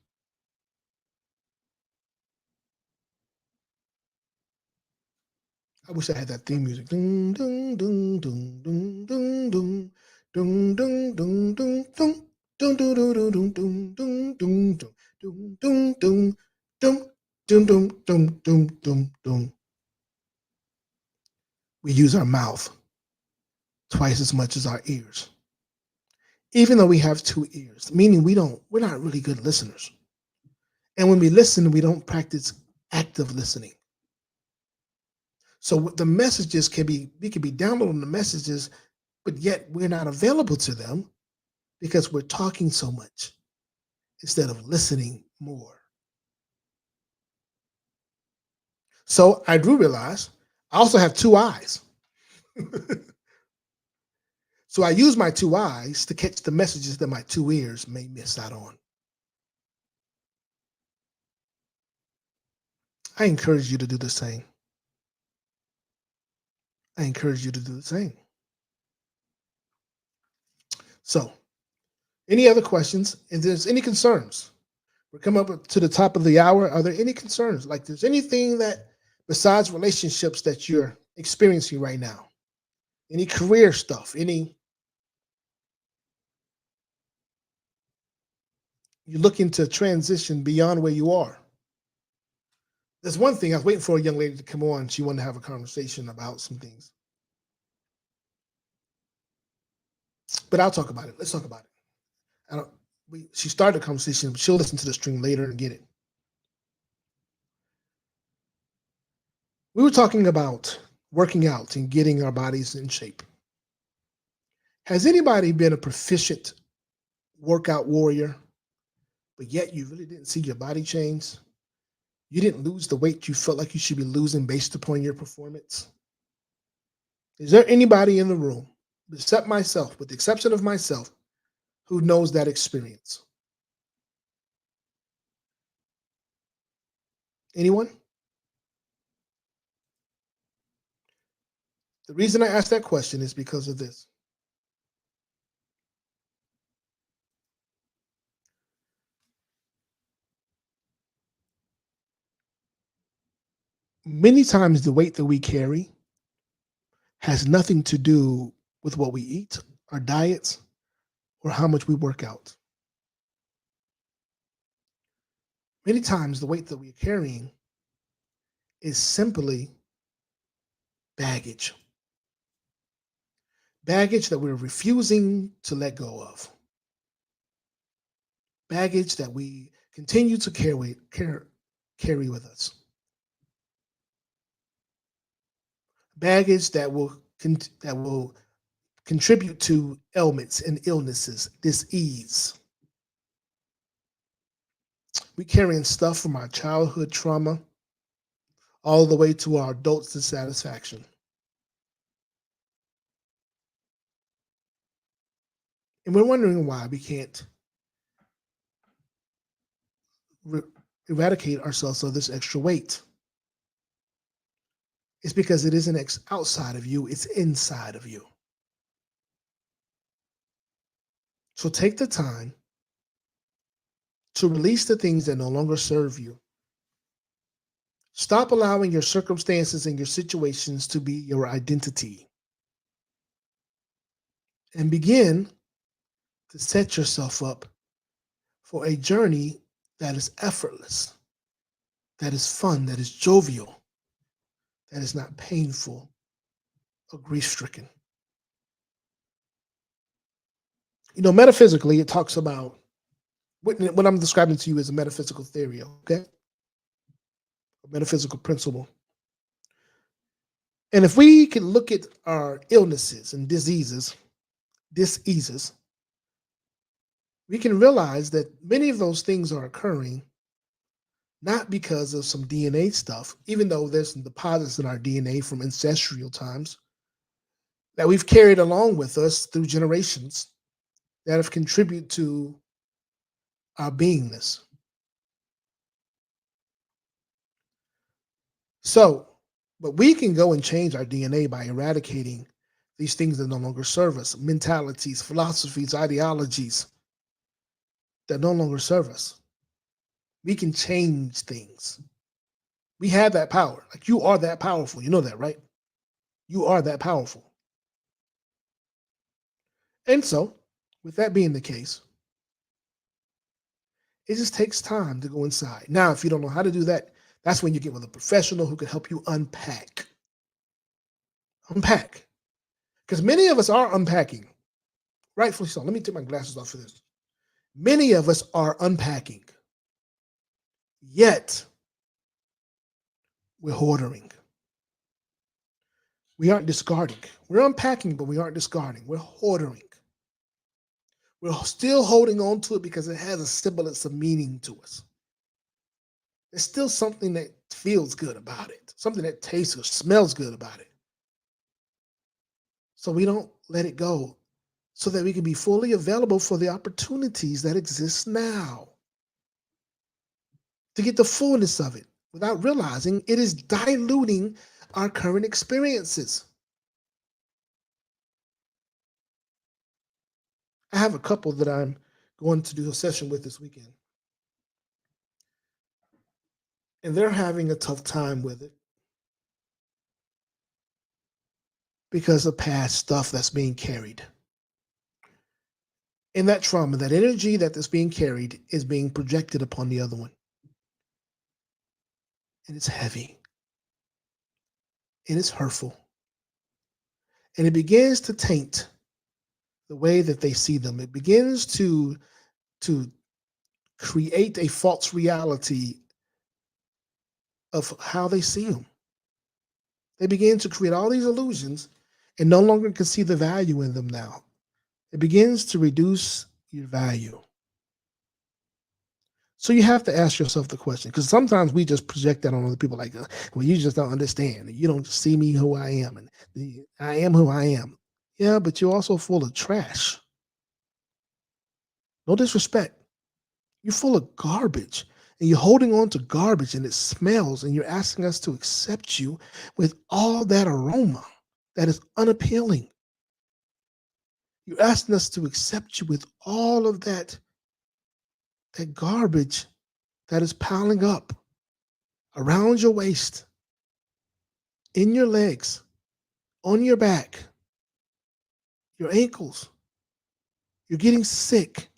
I wish I had that theme music. Dun, dun, dun, dun, dun, dun, dun, dun, dun, dun, dun, dun. Dun dun dun dun dun dun dun dun dun dun dun dun dun dun dun dun dun. We use our mouth twice as much as our ears. Even though we have two ears, meaning we're not really good listeners. And when we listen, we don't practice active listening. So the messages can be, we can be downloading the messages, but yet we're not available to them because we're talking so much instead of listening more. So I do realize I also have two eyes. So I use my two eyes to catch the messages that my two ears may miss out on. I encourage you to do the same. I encourage you to do the same. So, any other questions? If there's any concerns, we're coming up to the top of the hour. Are there any concerns? Like, there's anything that besides relationships that you're experiencing right now? Any career stuff? Any you're looking to transition beyond where you are? There's one thing I was waiting for a young lady to come on. She wanted to have a conversation about some things, but I'll talk about it. Let's talk about it. I don't. She started a conversation, but she'll listen to the stream later and get it. We were talking about working out and getting our bodies in shape. Has anybody been a proficient workout warrior, but yet you really didn't see your body change? You didn't lose the weight you felt like you should be losing based upon your performance? Is there anybody in the room, except myself, with the exception of myself, who knows that experience? Anyone? The reason I asked that question is because of this. Many times the weight that we carry has nothing to do with what we eat, our diets, or how much we work out. Many times the weight that we're carrying is simply baggage. Baggage that we're refusing to let go of. Baggage that we continue to carry with us. Baggage that will contribute to ailments and illnesses, dis-ease. We carrying stuff from our childhood trauma all the way to our adult dissatisfaction. And we're wondering why we can't eradicate ourselves of this extra weight. It's because it isn't outside of you, it's inside of you. So take the time to release the things that no longer serve you. Stop allowing your circumstances and your situations to be your identity. And begin to set yourself up for a journey that is effortless, that is fun, that is jovial, that is not painful or grief-stricken. You know, metaphysically, it talks about what I'm describing to you is a metaphysical theory, okay? A metaphysical principle. And if we can look at our illnesses and diseases, we can realize that many of those things are occurring not because of some DNA stuff, even though there's some deposits in our DNA from ancestral times that we've carried along with us through generations that have contributed to our beingness. So, but we can go and change our DNA by eradicating these things that no longer serve us, mentalities, philosophies, ideologies that no longer serve us. We can change things. We have that power. Like, you are that powerful. You know that, right? You are that powerful. And so, with that being the case, it just takes time to go inside. Now, if you don't know how to do that, that's when you get with a professional who can help you unpack. Unpack. Because many of us are unpacking. Rightfully so. Let me take my glasses off for this. Many of us are unpacking. Yet, we're hoarding. We aren't discarding. We're unpacking, but we aren't discarding. We're hoarding. We're still holding on to it because it has a semblance of meaning to us. There's still something that feels good about it, something that tastes or smells good about it. So we don't let it go so that we can be fully available for the opportunities that exist now to get the fullness of it without realizing it is diluting our current experiences. I have a couple that I'm going to do a session with this weekend, and they're having a tough time with it because of past stuff that's being carried. And that trauma, that energy that is being carried is being projected upon the other one. And it's heavy. And it's hurtful. And it begins to taint the way that they see them. It begins to create a false reality of how they see them. They begin to create all these illusions and no longer can see the value in them now. It begins to reduce your value. So you have to ask yourself the question, because sometimes we just project that on other people like, well, you just don't understand. You don't see me who I am, and I am who I am. Yeah, but you're also full of trash. No disrespect. You're full of garbage, and you're holding on to garbage, and it smells, and you're asking us to accept you with all that aroma that is unappealing. You're asking us to accept you with all of that garbage that is piling up around your waist, in your legs, on your back, your ankles. You're getting sick,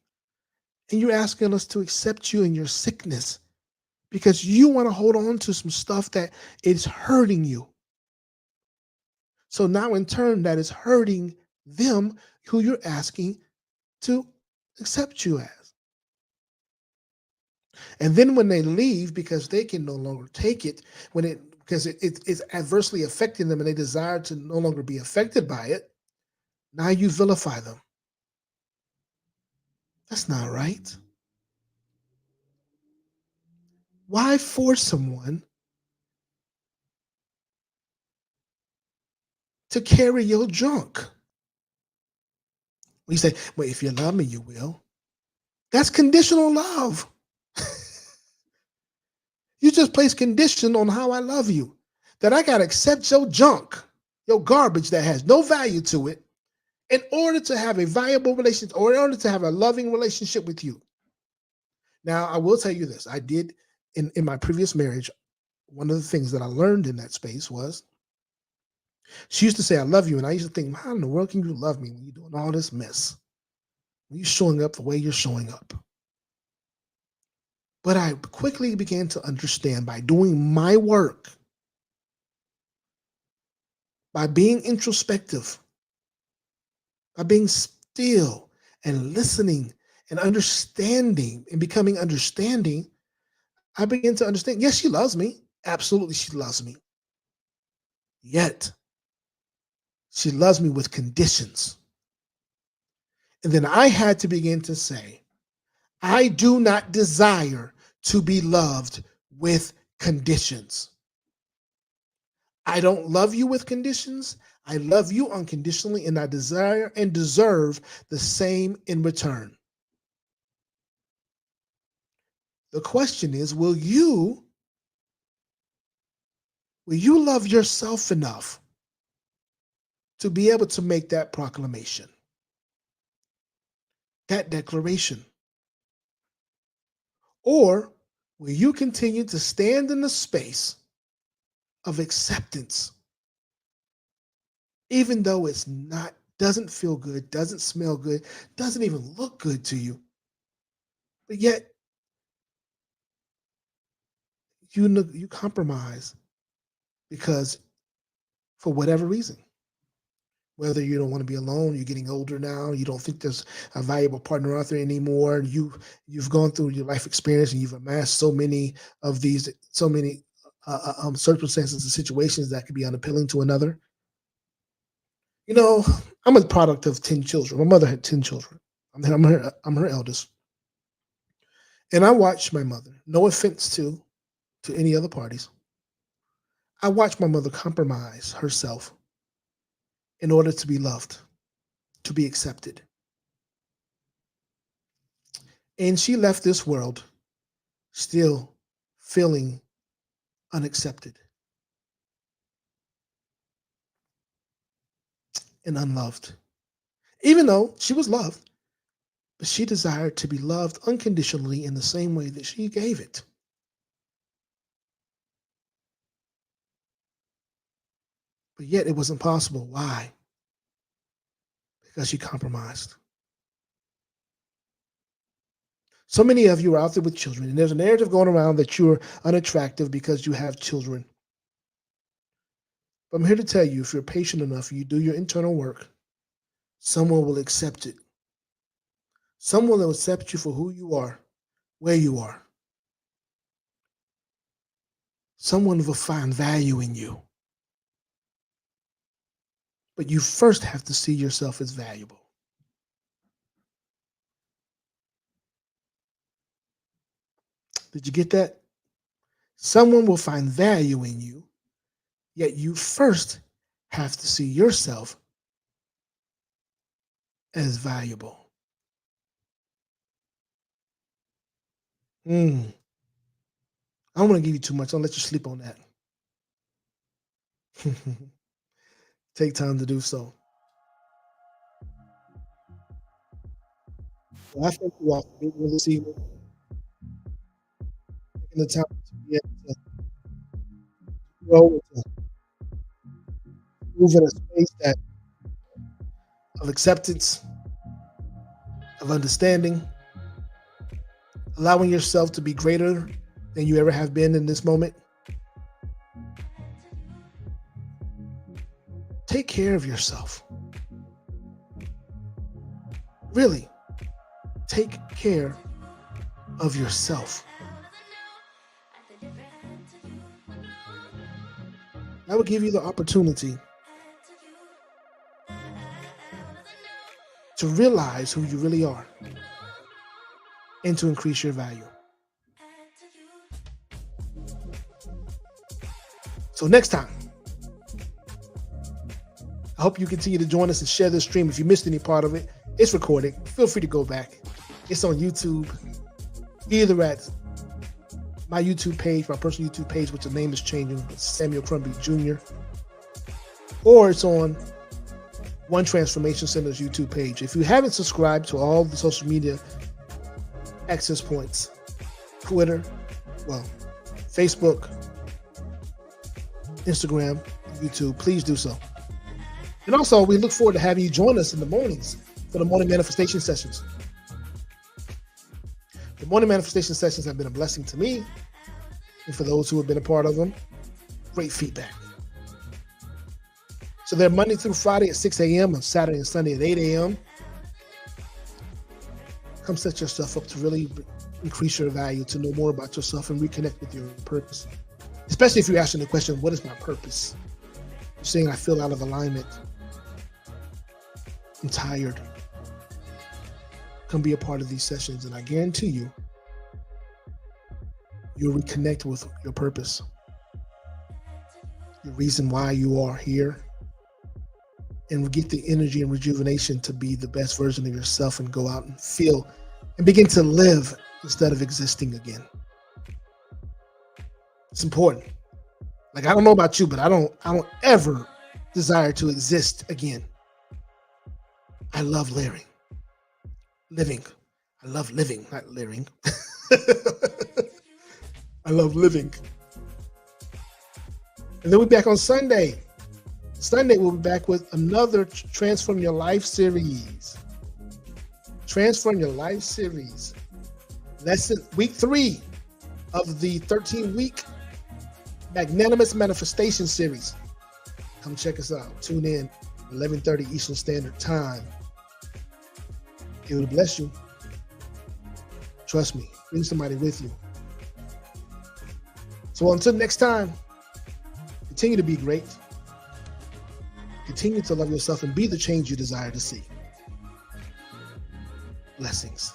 and you're asking us to accept you in your sickness because you want to hold on to some stuff that is hurting you. So now in turn, that is hurting them who you're asking to accept you as. And then when they leave because they can no longer take it, because it's adversely affecting them and they desire to no longer be affected by it, now you vilify them. That's not right. Why force someone to carry your junk? You say, well, if you love me, you will. That's conditional love. You just place condition on how I love you. That I got to accept your junk, your garbage that has no value to it, in order to have a valuable relationship or in order to have a loving relationship with you. Now, I will tell you this. I did, in my previous marriage, one of the things that I learned in that space was she used to say, I love you. And I used to think, how in the world can you love me when you're doing all this mess? When you're showing up the way you're showing up? But I quickly began to understand by doing my work, by being introspective, by being still and listening and understanding and becoming understanding, I began to understand, yes, she loves me. Absolutely, she loves me. Yet, she loves me with conditions. And then I had to begin to say, I do not desire to be loved with conditions. I don't love you with conditions. I love you unconditionally, and I desire and deserve the same in return. The question is, will you love yourself enough to be able to make that proclamation, that declaration? Or will you continue to stand in the space of acceptance, even though it's not, doesn't feel good, doesn't smell good, doesn't even look good to you, but yet you compromise because for whatever reason, whether you don't want to be alone, you're getting older now, you don't think there's a valuable partner out there anymore, you've gone through your life experience and you've amassed so many circumstances and situations that could be unappealing to another. You know, I'm a product of 10 children. My mother had 10 children. I'm her eldest. And I watched my mother, no offense to any other parties. I watched my mother compromise herself in order to be loved, to be accepted. And she left this world still feeling unaccepted and unloved. Even though she was loved, but she desired to be loved unconditionally in the same way that she gave it. But yet it wasn't possible. Why? Because she compromised. So many of you are out there with children, and there's a narrative going around that you're unattractive because you have children. But I'm here to tell you, if you're patient enough, you do your internal work, someone will accept it. Someone will accept you for who you are, where you are. Someone will find value in you. But you first have to see yourself as valuable. Did you get that? Someone will find value in you, yet you first have to see yourself as valuable. I don't want to give you too much. I'll let you sleep on that. Take time to do so. Well, I thank you all for being here this evening, taking the time to be able to grow and to move in a space that of acceptance, of understanding, allowing yourself to be greater than you ever have been in this moment. Take care of yourself. Really, take care of yourself. That will give you the opportunity to realize who you really are and to increase your value. So next time, I hope you continue to join us and share this stream. If you missed any part of it, it's recorded. Feel free to go back. It's on YouTube, either at my YouTube page, my personal YouTube page, which the name is changing, it's Sameon Crumby Jr., or it's on One Transformation Center's YouTube page. If you haven't subscribed to all the social media access points, Twitter, Facebook, Instagram, YouTube, please do so. And also, we look forward to having you join us in the mornings for the morning manifestation sessions. The morning manifestation sessions have been a blessing to me, and for those who have been a part of them, great feedback. So they're Monday through Friday at 6 a.m. and Saturday and Sunday at 8 a.m. Come set yourself up to really increase your value, to know more about yourself and reconnect with your purpose. Especially if you're asking the question, what is my purpose? You're saying, I feel out of alignment. I'm tired. Come be a part of these sessions, and I guarantee you, you'll reconnect with your purpose, the reason why you are here, and get the energy and rejuvenation to be the best version of yourself and go out and feel and begin to live instead of existing again. It's important. Like, I don't know about you, but I don't ever desire to exist again. I love living. I love living, not living. I love living. And then we'll be back on Sunday. Sunday, we'll be back with another Transform Your Life series. Transform Your Life series. Week 3 of the 13-week Magnanimous Manifestation series. Come check us out. Tune in, 11:30 Eastern Standard Time. It will bless you. Trust me. Bring somebody with you. So until next time, continue to be great. Continue to love yourself and be the change you desire to see. Blessings.